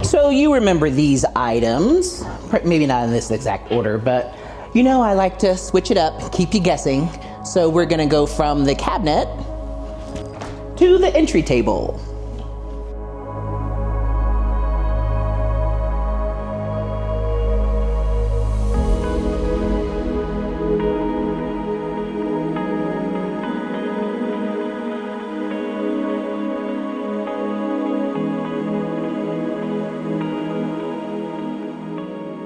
So you remember these items, maybe not in this exact order, but you know I like to switch it up, keep you guessing. So we're gonna go from the cabinet to the entry table.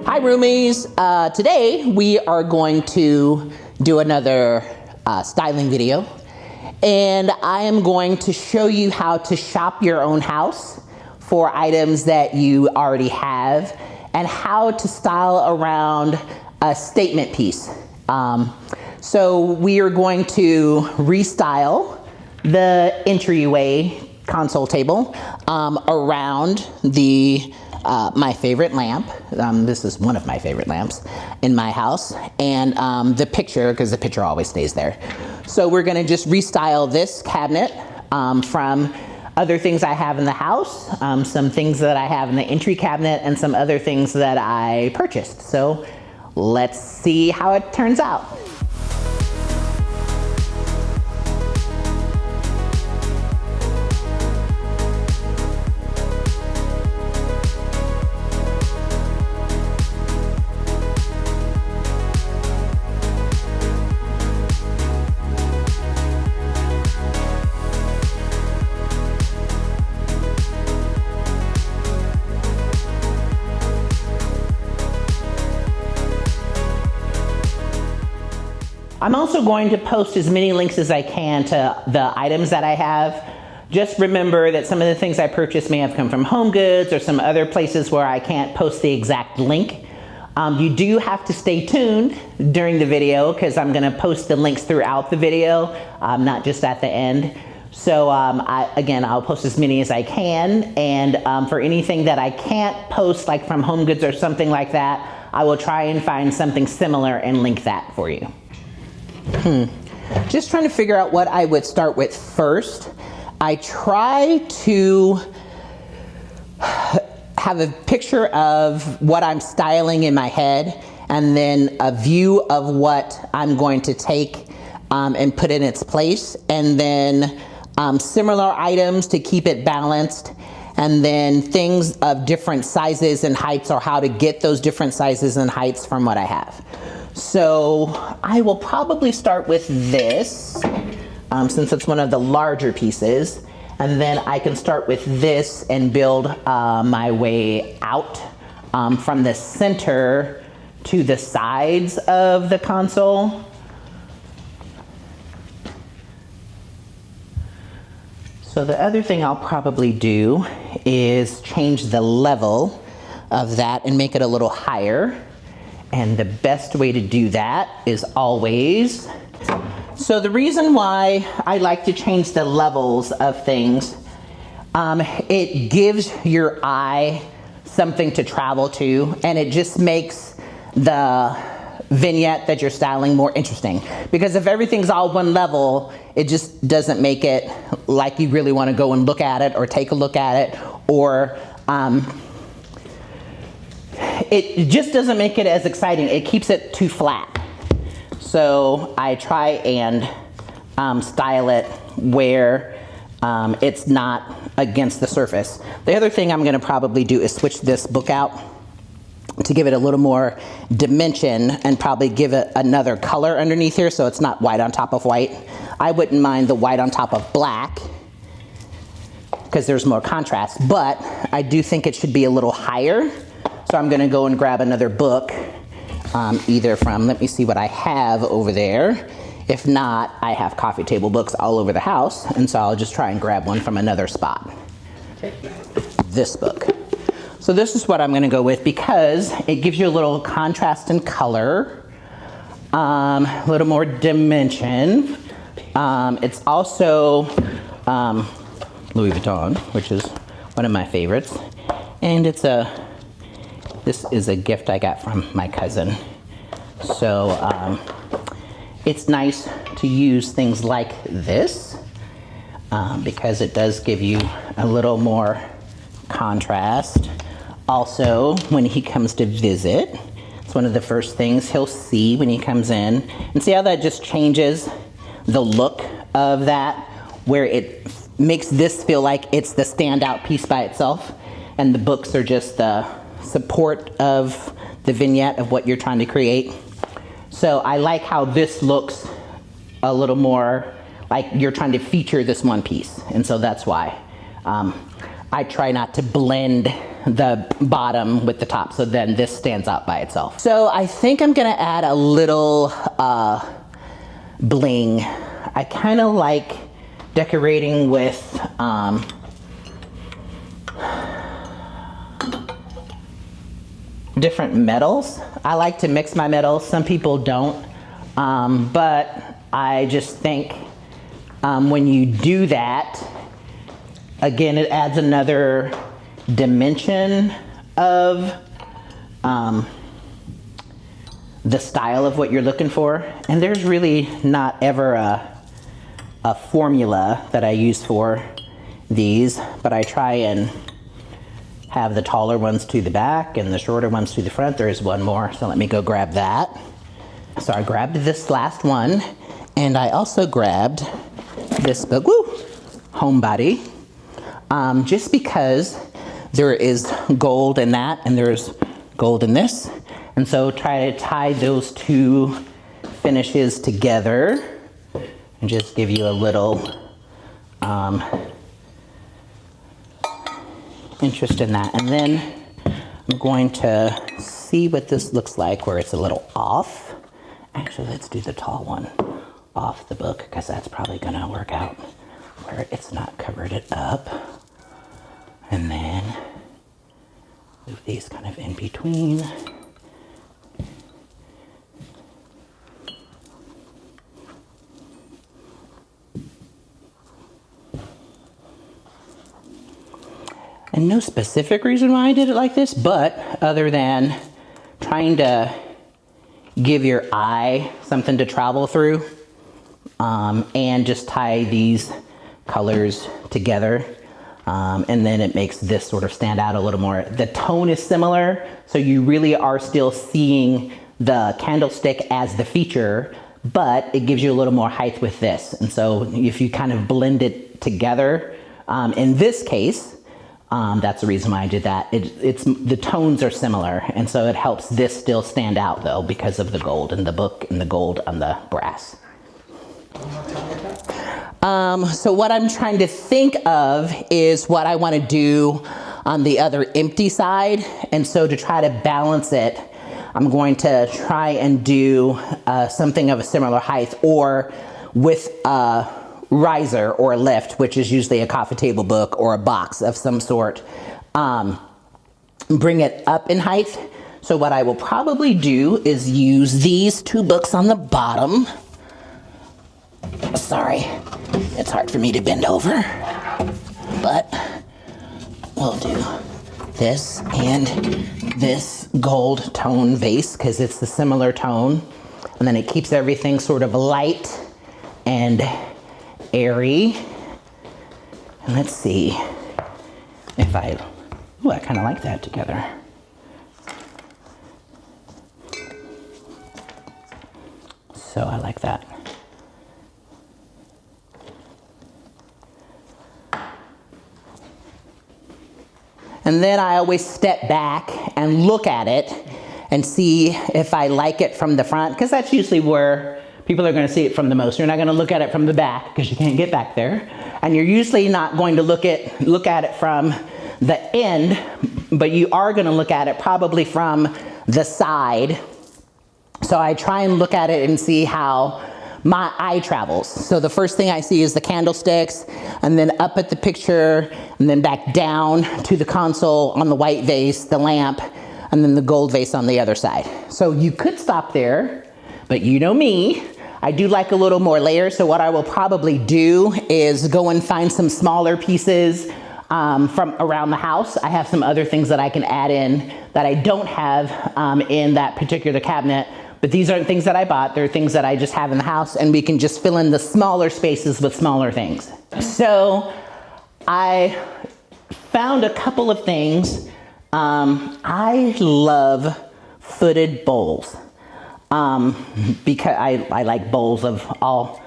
Hi Roomies, today we are going to do another styling video, and I am going to show you how to shop your own house for items that you already have and how to style around a statement piece. So we are going to restyle the entryway console table around the my favorite lamp. This is one of my favorite lamps in my house, and the picture, because the picture always stays there. So we're gonna just restyle this cabinet from other things I have in the house, some things that I have in the entry cabinet, and some other things that I purchased. So let's see how it turns out. I'm also going to post as many links as I can to the items that I have. Just remember that some of the things I purchased may have come from HomeGoods or some other places where I can't post the exact link. You do have to stay tuned during the video because I'm gonna post the links throughout the video, not just at the end. So again, I'll post as many as I can, and for anything that I can't post, like from HomeGoods or something like that, I will try and find something similar and link that for you. Just trying to figure out what I would start with first. I try to have a picture of what I'm styling in my head, and then a view of what I'm going to take and put in its place, and then similar items to keep it balanced, and then things of different sizes and heights, or how to get those different sizes and heights from what I have. So I will probably start with this, since it's one of the larger pieces, and then I can start with this and build my way out from the center to the sides of the console. So the other thing I'll probably do is change the level of that and make it a little higher. And the best way to do that is always, so the reason why I like to change the levels of things, it gives your eye something to travel to, and it just makes the vignette that you're styling more interesting. Because if everything's all one level, it just doesn't make it like you really want to go and look at it or take a look at it, or it just doesn't make it as exciting. It keeps it too flat. So I try and style it where it's not against the surface. The other thing I'm gonna probably do is switch this book out to give it a little more dimension, and probably give it another color underneath here so it's not white on top of white. I wouldn't mind the white on top of black because there's more contrast, but I do think it should be a little higher. So I'm gonna go and grab another book, either from, let me see what I have over there. If not, I have coffee table books all over the house, and so I'll just try and grab one from another spot. Okay. This book. So this is what I'm gonna go with because it gives you a little contrast and color, a little more dimension. It's also Louis Vuitton, which is one of my favorites, and this is a gift I got from my cousin. So it's nice to use things like this because it does give you a little more contrast also, when he comes to visit, it's one of the first things he'll see when he comes in. And see how that just changes the look of that, where it makes this feel like it's the standout piece by itself, and the books are just the support of the vignette of what you're trying to create. So I like how this looks a little more like you're trying to feature this one piece, and so that's why I try not to blend the bottom with the top, so then this stands out by itself. So I think I'm gonna add a little bling. I kind of like decorating with different metals. I like to mix my metals. Some people don't, but I just think when you do that, again, it adds another dimension of the style of what you're looking for. And there's really not ever a formula that I use for these, but I try and have the taller ones to the back and the shorter ones to the front. There is one more, so let me go grab that. So I grabbed this last one, and I also grabbed this book, Homebody, just because there is gold in that and there's gold in this. And so try to tie those two finishes together and just give you a little interest in that. And then I'm going to see what this looks like where it's a little off. Actually, let's do the tall one off the book, because that's probably gonna work out where it's not covered it up. And then move these kind of in between. And no specific reason why I did it like this, but other than trying to give your eye something to travel through, and just tie these colors together. And then it makes this sort of stand out a little more. The tone is similar, so you really are still seeing the candlestick as the feature, but it gives you a little more height with this. And so if you kind of blend it together, in this case, that's the reason why I did that. It's the tones are similar, and so it helps this still stand out though, because of the gold in the book and the gold on the brass. So what I'm trying to think of is what I want to do on the other empty side. And so to try to balance it, I'm going to try and do something of a similar height, or with a riser or a lift, which is usually a coffee table book or a box of some sort. Bring it up in height. So what I will probably do is use these two books on the bottom. Sorry, it's hard for me to bend over, but we'll do this and this gold tone vase because it's the similar tone, and then it keeps everything sort of light and airy. And let's see if I kind of like that together. So I like that. And then I always step back and look at it and see if I like it from the front, because that's usually where people are going to see it from the most. You're not going to look at it from the back because you can't get back there. And you're usually not going to look at it from the end, but you are going to look at it probably from the side. So I try and look at it and see how my eye travels. So the first thing I see is the candlesticks, and then up at the picture, and then back down to the console on the white vase, the lamp, and then the gold vase on the other side. So you could stop there, but you know me, I do like a little more layers. So what I will probably do is go and find some smaller pieces from around the house. I have some other things that I can add in that I don't have in that particular cabinet. But these aren't things that I bought. They're things that I just have in the house, and we can just fill in the smaller spaces with smaller things. So I found a couple of things I love footed bowls because I like bowls of all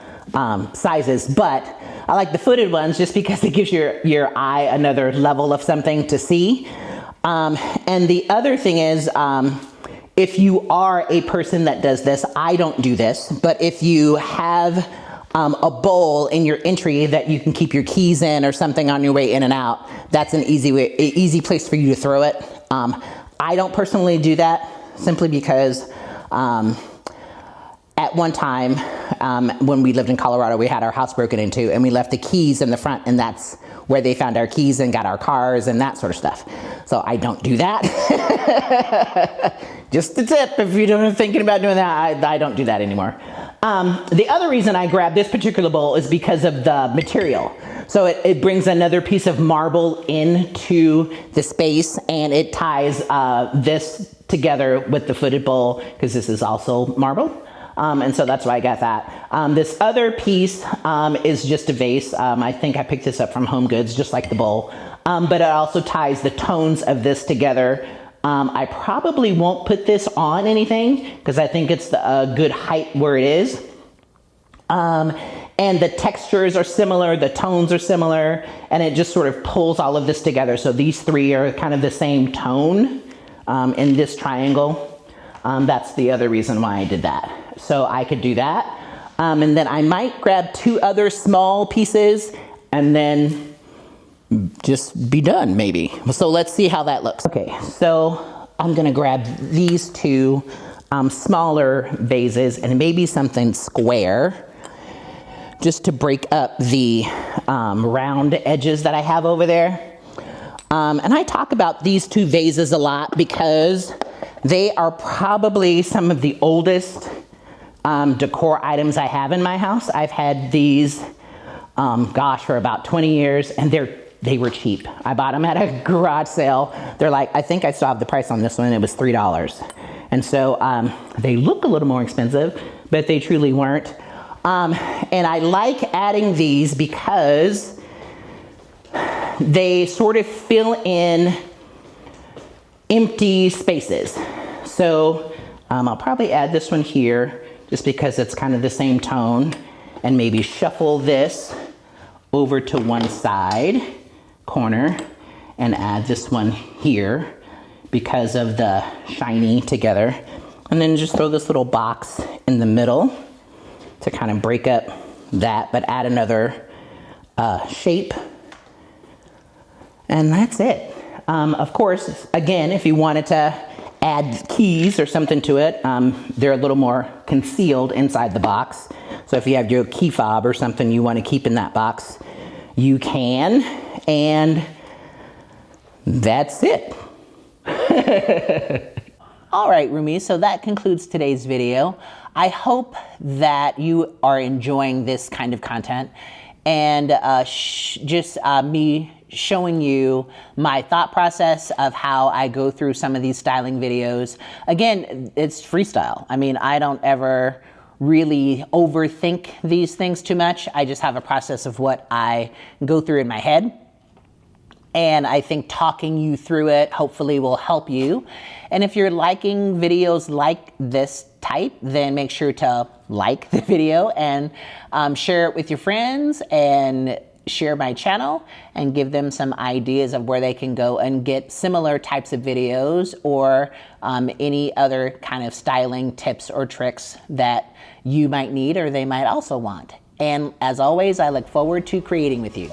sizes, but I like the footed ones just because it gives your eye another level of something to see. And the other thing is, if you are a person that does this, I don't do this, but if you have a bowl in your entry that you can keep your keys in or something on your way in and out, that's an easy place for you to throw it. I don't personally do that simply because at one time when we lived in Colorado, we had our house broken into and we left the keys in the front, and that's where they found our keys and got our cars and that sort of stuff. So I don't do that. Just a tip, if you're thinking about doing that, I don't do that anymore. The other reason I grabbed this particular bowl is because of the material. So it brings another piece of marble into the space, and it ties this together with the footed bowl because this is also marble. And so that's why I got that. This other piece is just a vase. I think I picked this up from HomeGoods, just like the bowl. But it also ties the tones of this together. I probably won't put this on anything because I think it's a good height where it is. And the textures are similar, the tones are similar, and it just sort of pulls all of this together. So these three are kind of the same tone in this triangle. That's the other reason why I did that. So I could do that. And then I might grab two other small pieces and then just be done maybe. So let's see how that looks. Okay, so I'm gonna grab these two smaller vases and maybe something square just to break up the round edges that I have over there. And I talk about these two vases a lot because they are probably some of the oldest decor items I have in my house. I've had these, for about 20 years, and they were cheap. I bought them at a garage sale. They're like, I think I still have the price on this one, it was $3. And so they look a little more expensive, but they truly weren't. And I like adding these because they sort of fill in empty spaces. So I'll probably add this one here just because it's kind of the same tone, and maybe shuffle this over to one side corner and add this one here because of the shiny together. And then just throw this little box in the middle to kind of break up that, but add another shape. And that's it. Of course, again, if you wanted to add keys or something to it, they're a little more concealed inside the box. So if you have your key fob or something you want to keep in that box, you can. And that's it. All right, Roomies, so that concludes today's video. I hope that you are enjoying this kind of content and me showing you my thought process of how I go through some of these styling videos. Again, it's freestyle. I mean, I don't ever really overthink these things too much. I just have a process of what I go through in my head. And I think talking you through it hopefully will help you. And if you're liking videos like this type, then make sure to like the video and share it with your friends and share my channel and give them some ideas of where they can go and get similar types of videos or any other kind of styling tips or tricks that you might need or they might also want. And as always, I look forward to creating with you.